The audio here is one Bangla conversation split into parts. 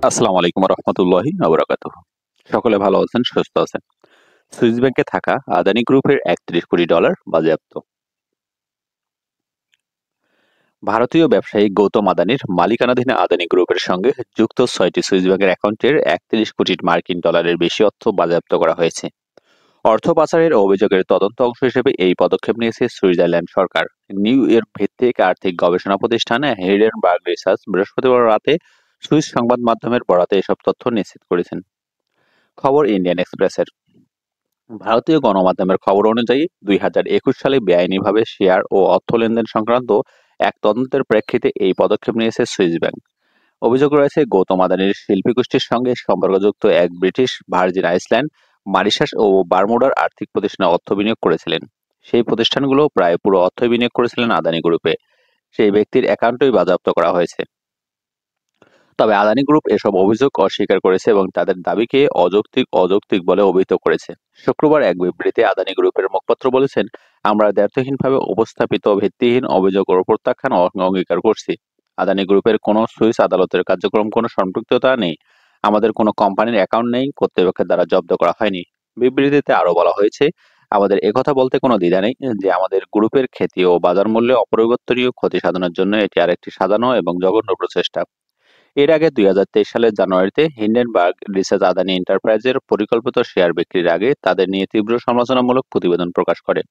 আসসালামু আলাইকুম রহমতুল্লাহি ওয়া বারাকাতুহু। সকলে ভালো আছেন, সুস্থ আছেন। সুইস ব্যাংকে থাকা আদানি গ্রুপের $৩১ কোটি বাজেয়াপ্ত। ভারতীয় ব্যবসায়ী গৌতম আদানির মালিকানাধীন আদানি গ্রুপের সঙ্গে যুক্ত ৬টি সুইস ব্যাংকের অ্যাকাউন্টের $৩১ কোটি বেশি অর্থ বাজেয়াপ্ত করা হয়েছে। অর্থ পাচারের অভিযোগের তদন্ত অংশ হিসেবে এই পদক্ষেপ নিয়েছে সুইজারল্যান্ড সরকার। নিউ ইয়র্ক ভিত্তিক আর্থিক গবেষণা প্রতিষ্ঠান হেইডেনবার্গ রিসার্চ বৃহস্পতিবার রাতে সুইস সংবাদ মাধ্যমের বরাতে এসব তথ্য নিশ্চিত করেছেন। খবর ইন্ডিয়ান এক্সপ্রেসের। ভারতীয় গণমাধ্যমের খবর অনুযায়ী ২০২১ সালে বেআইনিভাবে শেয়ার ও অর্থ লেনদেন সংক্রান্ত এক তদন্তের প্রেক্ষিতে এই পদক্ষেপ নিয়েছে সুইস ব্যাংক। অভিযোগ রয়েছে গৌতম আদানির শিল্পী গোষ্ঠীর সঙ্গে সম্পর্কযুক্ত এক ব্রিটিশ ভার্জিন আইল্যান্ড, মরিশাস ও বারমুডার আর্থিক প্রতিষ্ঠানে অর্থ বিনিয়োগ করেছিলেন। সেই প্রতিষ্ঠানগুলো প্রায় পুরো অর্থ বিনিয়োগ করেছিলেন আদানি গ্রুপে। সেই ব্যক্তির অ্যাকাউন্টই বাজেয়াপ্ত করা হয়েছে। তবে আদানি গ্রুপ এসব অভিযোগ অস্বীকার করেছে এবং তাদের দাবিকে অযৌক্তিক বলে অভিহিত করেছে। শুক্রবার এক বিবৃতিতে আদানি গ্রুপের মুখপাত্র বলেছেন, আমরা দ্ব্যর্থহীনভাবে উপস্থাপিত ভিত্তিহীন অভিযোগ ও প্রত্যাখ্যান অঙ্গীকার করছি। আদানি গ্রুপের কোনো সুইস আদালতের কার্যক্রম কোনো সম্পৃক্ততা নেই। আমাদের কোনো কোম্পানির অ্যাকাউন্ট নেই, কর্তৃপক্ষের দ্বারা জব্দ করা হয়নি। বিবৃতিতে আরো বলা হয়েছে, আমাদের একথা বলতে কোনো দ্বিধা নেই যে আমাদের গ্রুপের খ্যাতি ও বাজার মূল্যে অপরিবর্তনীয় ক্ষতি সাধনের জন্য এটি আরেকটি সাজানো এবং জঘন্য প্রচেষ্টা। এর আগে ২০২৩ সালের জানুয়ারিতে হিন্ডেনবার্গ রিসার্চ আদানি এন্টারপ্রাইজের পরিকল্পিত শেয়ার বিক্রির আগে তাদের নিয়ে তীব্র সমালোচনামূলক প্রতিবেদন প্রকাশ করে।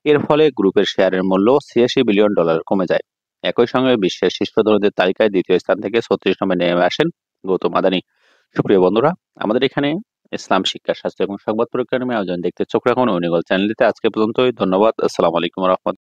এর ফলে গ্রুপের শেয়ারের মূল্য $৮৬ বিলিয়ন কমে যায়। একই সঙ্গে বিশ্বের শীর্ষ ধনীদের তালিকায় দ্বিতীয় স্থান থেকে ৩৬ নম্বরে নেমে আসেন গৌতম আদানি। সুপ্রিয় বন্ধুরা, আমাদের এখানে ইসলাম শিক্ষা, স্বাস্থ্য এবং সংবাদ পরিক্রমা আয়োজন দেখতে চোখ রাখুন অনিগল চ্যানেলটিতে। আজকে পর্যন্তই। ধন্যবাদ। আসসালামু আলাইকুম রহমতুল্লাহ।